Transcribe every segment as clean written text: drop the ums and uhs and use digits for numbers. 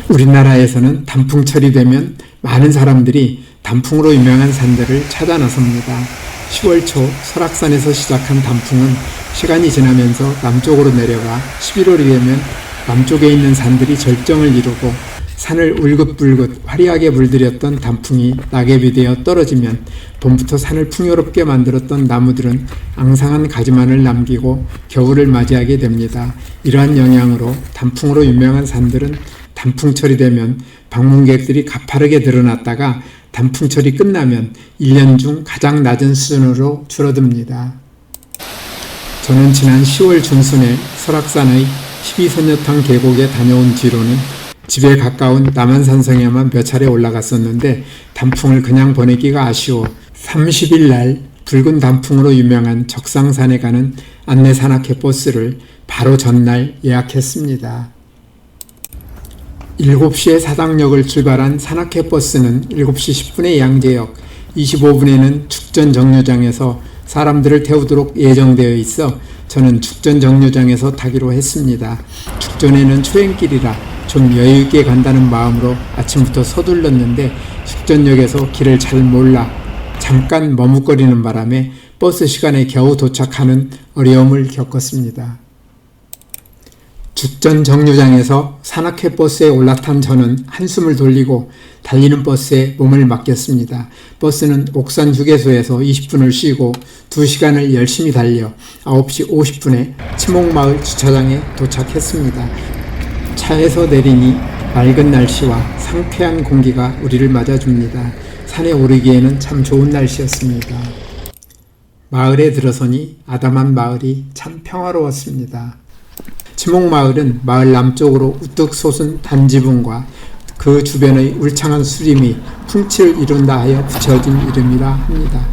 우리나라에서는 단풍철이 되면 많은 사람들이 단풍으로 유명한 산들을 찾아 나섭니다. 10월 초 설악산에서 시작한 단풍은 시간이 지나면서 남쪽으로 내려가 11월이 되면 남쪽에 있는 산들이 절정을 이루고 산을 울긋불긋 화려하게 물들였던 단풍이 낙엽이 되어 떨어지면 봄부터 산을 풍요롭게 만들었던 나무들은 앙상한 가지만을 남기고 겨울을 맞이하게 됩니다. 이러한 영향으로 단풍으로 유명한 산들은 단풍철이 되면 방문객들이 가파르게 늘어났다가 단풍철이 끝나면 1년 중 가장 낮은 수준으로 줄어듭니다. 저는 지난 10월 중순에 설악산의 12선녀탕 계곡에 다녀온 뒤로는 집에 가까운 남한산성에만 몇 차례 올라갔었는데 단풍을 그냥 보내기가 아쉬워 30일 날 붉은 단풍으로 유명한 적상산에 가는 안내 산악회 버스를 바로 전날 예약했습니다. 7시에 사당역을 출발한 산악회 버스는 7시 10분에 양재역, 25분에는 축전 정류장에서 사람들을 태우도록 예정되어 있어 저는 축전 정류장에서 타기로 했습니다. 축전에는 초행길이라 좀 여유있게 간다는 마음으로 아침부터 서둘렀는데 축전역에서 길을 잘 몰라 잠깐 머뭇거리는 바람에 버스 시간에 겨우 도착하는 어려움을 겪었습니다. 축전 정류장에서 산악회 버스에 올라탄 저는 한숨을 돌리고 달리는 버스에 몸을 맡겼습니다. 버스는 옥산 휴게소에서 20분을 쉬고 2시간을 열심히 달려 9시 50분에 치목마을 주차장에 도착했습니다. 차에서 내리니 맑은 날씨와 상쾌한 공기가 우리를 맞아줍니다. 산에 오르기에는 참 좋은 날씨였습니다. 마을에 들어서니 아담한 마을이 참 평화로웠습니다. 치목마을은 마을 남쪽으로 우뚝 솟은 단지붕과 그 주변의 울창한 수림이 풍치를 이룬다 하여 붙여진 이름이라 합니다.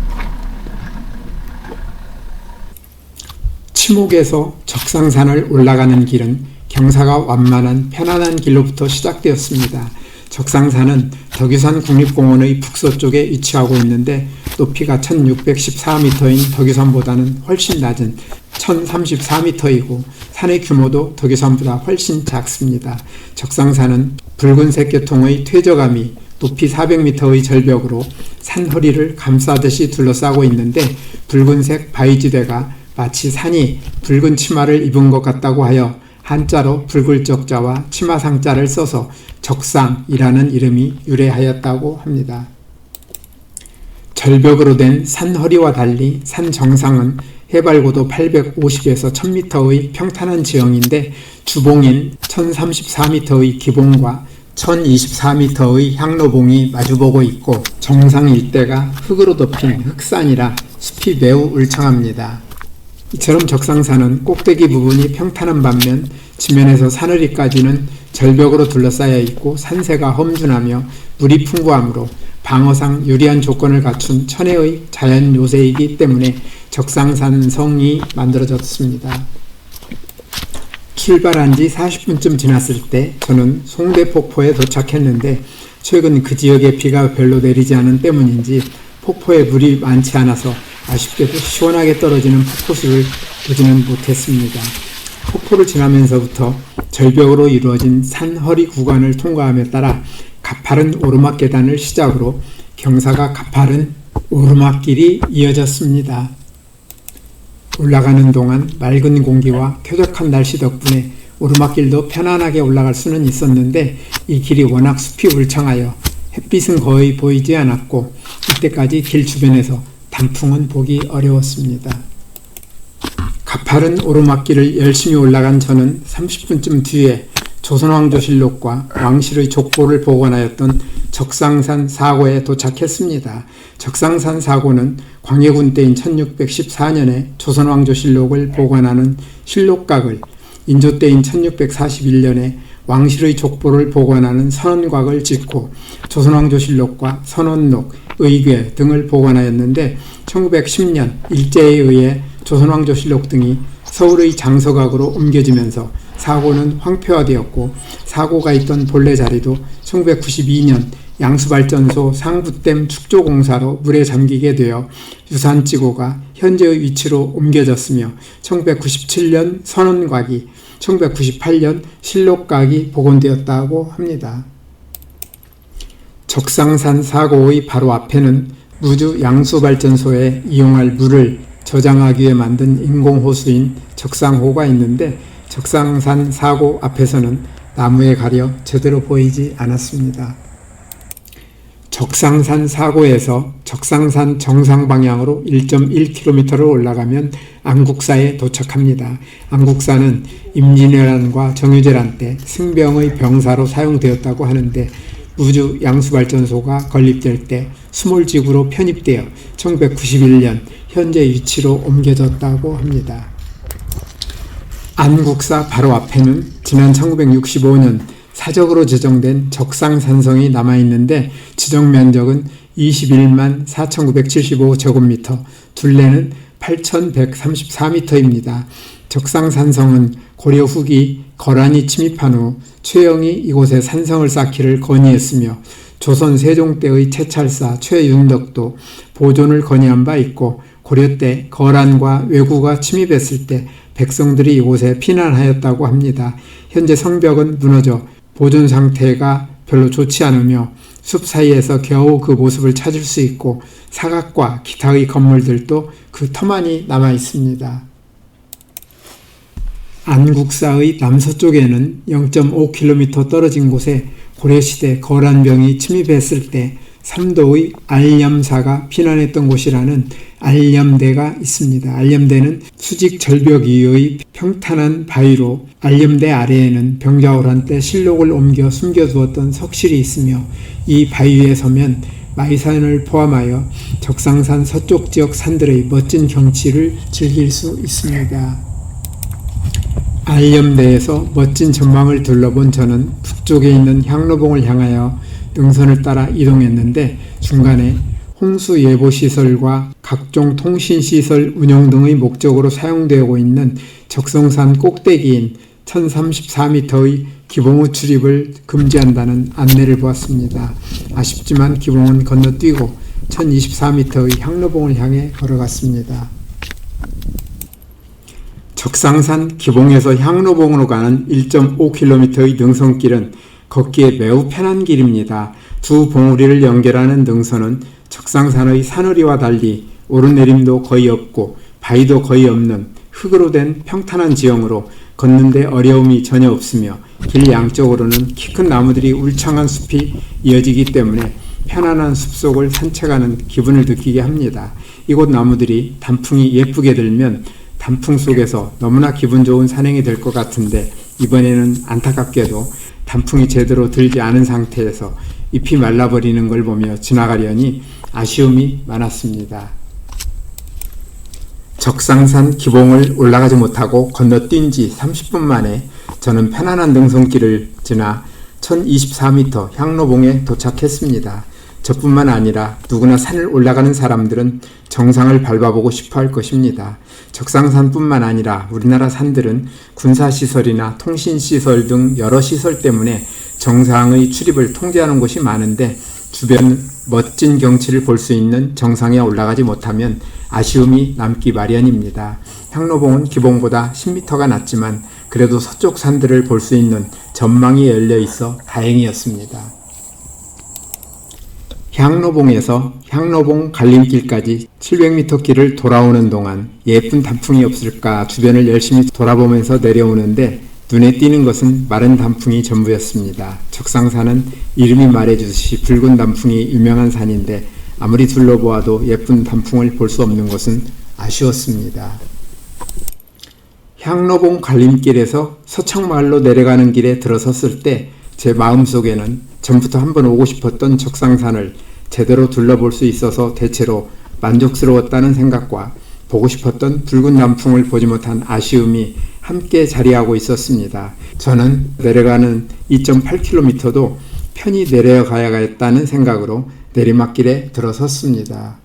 치목에서 적상산을 올라가는 길은 경사가 완만한 편안한 길로부터 시작되었습니다. 적상산은 덕유산 국립공원의 북서쪽에 위치하고 있는데 높이가 1614m인 덕유산보다는 훨씬 낮은 1034m이고 산의 규모도 덕유산보다 훨씬 작습니다. 적상산은 붉은색 계통의 퇴저감이 높이 400m의 절벽으로 산 허리를 감싸듯이 둘러싸고 있는데 붉은색 바위지대가 마치 산이 붉은 치마를 입은 것 같다고 하여 한자로 붉을적자와 치마상자를 써서 적상이라는 이름이 유래하였다고 합니다. 절벽으로 된 산 허리와 달리 산 정상은 해발고도 850에서 1000m의 평탄한 지형인데 주봉인 1034m의 기봉과 1024m의 향로봉이 마주보고 있고 정상 일대가 흙으로 덮인 흑산이라 숲이 매우 울창합니다. 이처럼 적상산은 꼭대기 부분이 평탄한 반면 지면에서 사늘이까지는 절벽으로 둘러싸여 있고 산세가 험준하며 물이 풍부하므로 방어상 유리한 조건을 갖춘 천혜의 자연 요새이기 때문에 적상산성이 만들어졌습니다. 출발한 지 40분쯤 지났을 때 저는 송대폭포에 도착했는데 최근 그 지역에 비가 별로 내리지 않은 때문인지 폭포에 물이 많지 않아서 아쉽게도 시원하게 떨어지는 폭포수를 보지는 못했습니다. 폭포를 지나면서부터 절벽으로 이루어진 산허리 구간을 통과함에 따라 가파른 오르막 계단을 시작으로 경사가 가파른 오르막길이 이어졌습니다. 올라가는 동안 맑은 공기와 쾌적한 날씨 덕분에 오르막길도 편안하게 올라갈 수는 있었는데 이 길이 워낙 숲이 울창하여 햇빛은 거의 보이지 않았고 이때까지 길 주변에서 단풍은 보기 어려웠습니다. 가파른 오르막길을 열심히 올라간 저는 30분쯤 뒤에 조선왕조실록과 왕실의 족보를 복원하였던 적상산 사고에 도착했습니다. 적상산 사고는 광해군 때인 1614년에 조선왕조실록을 복원하는 실록각을, 인조 때인 1641년에 왕실의 족보를 복원하는 선원각을 짓고 조선왕조실록과 선원록, 의궤 등을 복원하였는데 1910년 일제에 의해 조선왕조실록 등이 서울의 장서각으로 옮겨지면서 사고는 황폐화되었고 사고가 있던 본래 자리도 1992년 양수발전소 상부댐 축조공사로 물에 잠기게 되어 유산지고가 현재의 위치로 옮겨졌으며 1997년 선원각이 1998년 실록각이 복원되었다고 합니다. 적상산 사고의 바로 앞에는 무주 양수발전소에 이용할 물을 저장하기 위해 만든 인공호수인 적상호가 있는데 적상산 사고 앞에서는 나무에 가려 제대로 보이지 않았습니다. 적상산 사고에서 적상산 정상 방향으로 1.1km를 올라가면 안국사에 도착합니다. 안국사는 임진왜란과 정유재란 때 승병의 병사로 사용되었다고 하는데 무주 양수발전소가 건립될 때 수몰지구로 편입되어 1991년 현재 위치로 옮겨졌다고 합니다. 안국사 바로 앞에는 지난 1965년 사적으로 지정된 적상산성이 남아있는데 지정 면적은 21만 4,975제곱미터, 둘레는 8,134m입니다. 적상산성은 고려 후기 거란이 침입한 후 최영이 이곳에 산성을 쌓기를 건의했으며 조선 세종 때의 채찰사 최윤덕도 보존을 건의한 바 있고 고려 때 거란과 왜구가 침입했을 때 백성들이 이곳에 피난하였다고 합니다. 현재 성벽은 무너져 보존 상태가 별로 좋지 않으며 숲 사이에서 겨우 그 모습을 찾을 수 있고 사각과 기타의 건물들도 그 터만이 남아 있습니다. 안국사의 남서쪽에는 0.5km 떨어진 곳에 고려시대 거란병이 침입했을 때 삼도의 알념사가 피난했던 곳이라는 알념대가 있습니다. 알념대는 수직 절벽 위의 평탄한 바위로 알념대 아래에는 병자호란 때 실록을 옮겨 숨겨두었던 석실이 있으며 이 바위 위에 서면 마이산을 포함하여 적상산 서쪽 지역 산들의 멋진 경치를 즐길 수 있습니다. 알념대에서 멋진 전망을 둘러본 저는 북쪽에 있는 향로봉을 향하여 능선을 따라 이동했는데 중간에 홍수예보시설과 각종 통신시설 운영 등의 목적으로 사용되고 있는 적성산 꼭대기인 1034m의 기봉호 출입을 금지한다는 안내를 보았습니다. 아쉽지만 기봉은 건너뛰고 1024m의 향로봉을 향해 걸어갔습니다. 적상산 기봉에서 향로봉으로 가는 1.5km의 능선길은 걷기에 매우 편한 길입니다. 두 봉우리를 연결하는 능선은 적상산의 산허리와 달리 오르내림도 거의 없고 바위도 거의 없는 흙으로 된 평탄한 지형으로 걷는데 어려움이 전혀 없으며 길 양쪽으로는 키 큰 나무들이 울창한 숲이 이어지기 때문에 편안한 숲속을 산책하는 기분을 느끼게 합니다. 이곳 나무들이 단풍이 예쁘게 들면 단풍 속에서 너무나 기분 좋은 산행이 될 것 같은데 이번에는 안타깝게도 단풍이 제대로 들지 않은 상태에서 잎이 말라버리는 걸 보며 지나가려니 아쉬움이 많았습니다. 적상산 기봉을 올라가지 못하고 건너뛴 지 30분 만에 저는 편안한 능선길을 지나 1024m 향로봉에 도착했습니다. 저뿐만 아니라 누구나 산을 올라가는 사람들은 정상을 밟아보고 싶어 할 것입니다. 적상산뿐만 아니라 우리나라 산들은 군사시설이나 통신시설 등 여러 시설 때문에 정상의 출입을 통제하는 곳이 많은데 주변 멋진 경치를 볼 수 있는 정상에 올라가지 못하면 아쉬움이 남기 마련입니다. 향로봉은 기봉보다 10m가 낮지만 그래도 서쪽 산들을 볼 수 있는 전망이 열려 있어 다행이었습니다. 향로봉에서 향로봉 갈림길까지 700m 길을 돌아오는 동안 예쁜 단풍이 없을까 주변을 열심히 돌아보면서 내려오는데 눈에 띄는 것은 마른 단풍이 전부였습니다. 적상산은 이름이 말해주듯이 붉은 단풍이 유명한 산인데 아무리 둘러보아도 예쁜 단풍을 볼 수 없는 것은 아쉬웠습니다. 향로봉 갈림길에서 서창마을로 내려가는 길에 들어섰을 때 제 마음속에는 전부터 한번 오고 싶었던 적상산을 제대로 둘러볼 수 있어서 대체로 만족스러웠다는 생각과 보고 싶었던 붉은 단풍을 보지 못한 아쉬움이 함께 자리하고 있었습니다. 저는 내려가는 2.8km도 편히 내려가야겠다는 생각으로 내리막길에 들어섰습니다.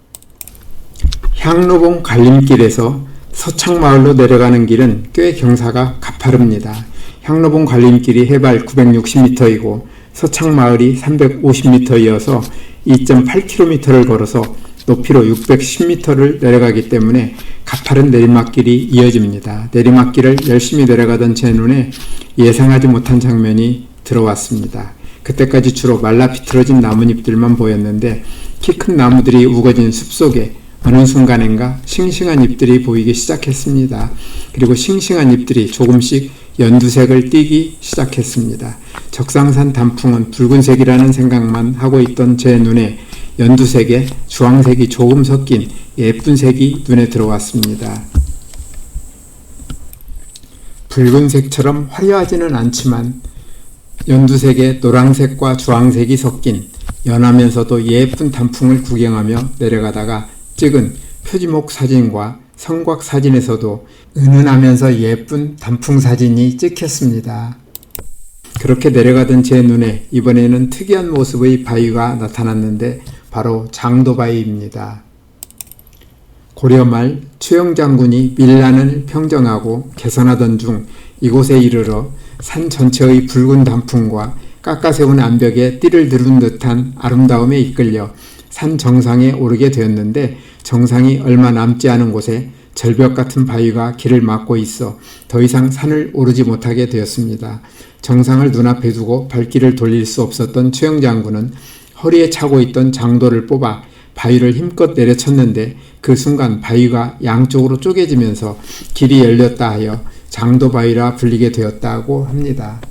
향로봉 갈림길에서 서창마을로 내려가는 길은 꽤 경사가 가파릅니다. 향로봉 갈림길이 해발 960m이고 서창마을이 350m이어서 2.8km를 걸어서 높이로 610m를 내려가기 때문에 가파른 내리막길이 이어집니다. 내리막길을 열심히 내려가던 제 눈에 예상하지 못한 장면이 들어왔습니다. 그때까지 주로 말라 비틀어진 나뭇잎들만 보였는데 키 큰 나무들이 우거진 숲속에 어느 순간인가 싱싱한 잎들이 보이기 시작했습니다. 그리고 싱싱한 잎들이 조금씩 연두색을 띠기 시작했습니다. 적상산 단풍은 붉은색이라는 생각만 하고 있던 제 눈에 연두색에 주황색이 조금 섞인 예쁜 색이 눈에 들어왔습니다. 붉은색처럼 화려하지는 않지만 연두색에 노란색과 주황색이 섞인 연하면서도 예쁜 단풍을 구경하며 내려가다가 찍은 표지목 사진과 성곽 사진에서도 은은하면서 예쁜 단풍 사진이 찍혔습니다. 그렇게 내려가던 제 눈에 이번에는 특이한 모습의 바위가 나타났는데 바로 장도바위입니다. 고려말 최영 장군이 밀란을 평정하고 개선하던 중 이곳에 이르러 산 전체의 붉은 단풍과 깎아세운 암벽에 띠를 두른 듯한 아름다움에 이끌려 산 정상에 오르게 되었는데 정상이 얼마 남지 않은 곳에 절벽 같은 바위가 길을 막고 있어 더 이상 산을 오르지 못하게 되었습니다. 정상을 눈앞에 두고 발길을 돌릴 수 없었던 최영 장군은 허리에 차고 있던 장도를 뽑아 바위를 힘껏 내려쳤는데 그 순간 바위가 양쪽으로 쪼개지면서 길이 열렸다 하여 장도바위라 불리게 되었다고 합니다.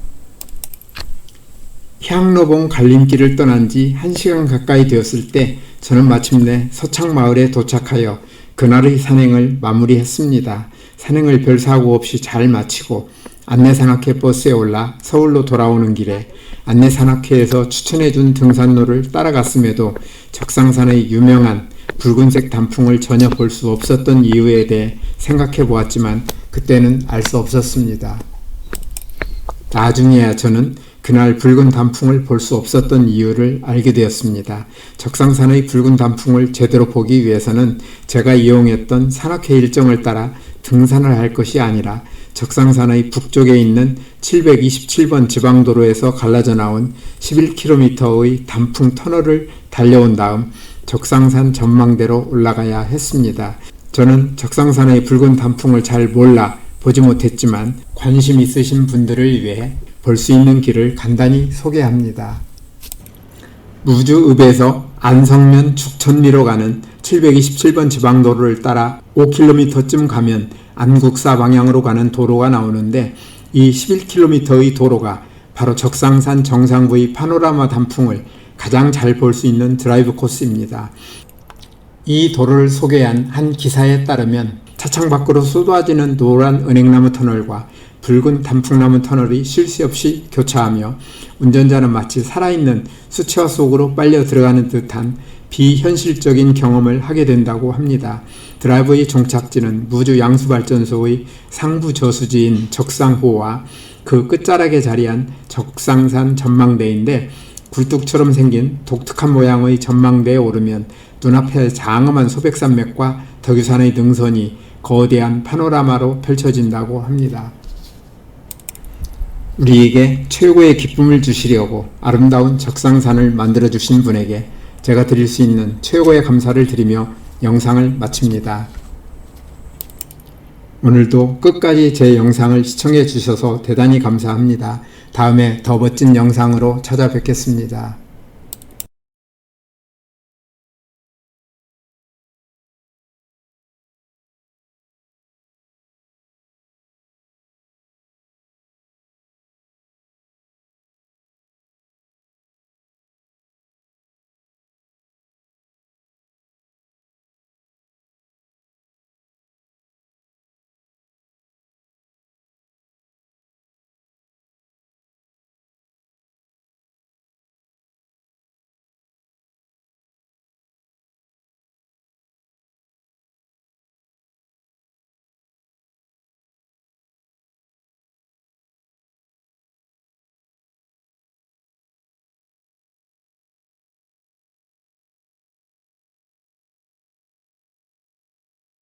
향로봉 갈림길을 떠난 지 1시간 가까이 되었을 때 저는 마침내 서창마을에 도착하여 그날의 산행을 마무리했습니다. 산행을 별 사고 없이 잘 마치고 안내산악회 버스에 올라 서울로 돌아오는 길에 안내산악회에서 추천해준 등산로를 따라갔음에도 적상산의 유명한 붉은색 단풍을 전혀 볼 수 없었던 이유에 대해 생각해 보았지만 그때는 알 수 없었습니다. 나중에야 저는 그날 붉은 단풍을 볼 수 없었던 이유를 알게 되었습니다. 적상산의 붉은 단풍을 제대로 보기 위해서는 제가 이용했던 산악회 일정을 따라 등산을 할 것이 아니라 적상산의 북쪽에 있는 727번 지방도로에서 갈라져 나온 11km의 단풍 터널을 달려온 다음 적상산 전망대로 올라가야 했습니다. 저는 적상산의 붉은 단풍을 잘 몰라 보지 못했지만 관심 있으신 분들을 위해 볼 수 있는 길을 간단히 소개합니다. 무주읍에서 안성면 죽천리로 가는 727번 지방도로를 따라 5km쯤 가면 안국사 방향으로 가는 도로가 나오는데 이 11km의 도로가 바로 적상산 정상부의 파노라마 단풍을 가장 잘 볼 수 있는 드라이브 코스입니다. 이 도로를 소개한 한 기사에 따르면 차창 밖으로 쏟아지는 노란 은행나무 터널과 붉은 단풍나무 터널이 쉴 새 없이 교차하며 운전자는 마치 살아있는 수채화 속으로 빨려 들어가는 듯한 비현실적인 경험을 하게 된다고 합니다. 드라이브의 종착지는 무주 양수발전소의 상부 저수지인 적상호와 그 끝자락에 자리한 적상산 전망대인데 굴뚝처럼 생긴 독특한 모양의 전망대에 오르면 눈앞에 장엄한 소백산맥과 덕유산의 능선이 거대한 파노라마로 펼쳐진다고 합니다. 우리에게 최고의 기쁨을 주시려고 아름다운 적상산을 만들어주신 분에게 제가 드릴 수 있는 최고의 감사를 드리며 영상을 마칩니다. 오늘도 끝까지 제 영상을 시청해 주셔서 대단히 감사합니다. 다음에 더 멋진 영상으로 찾아뵙겠습니다.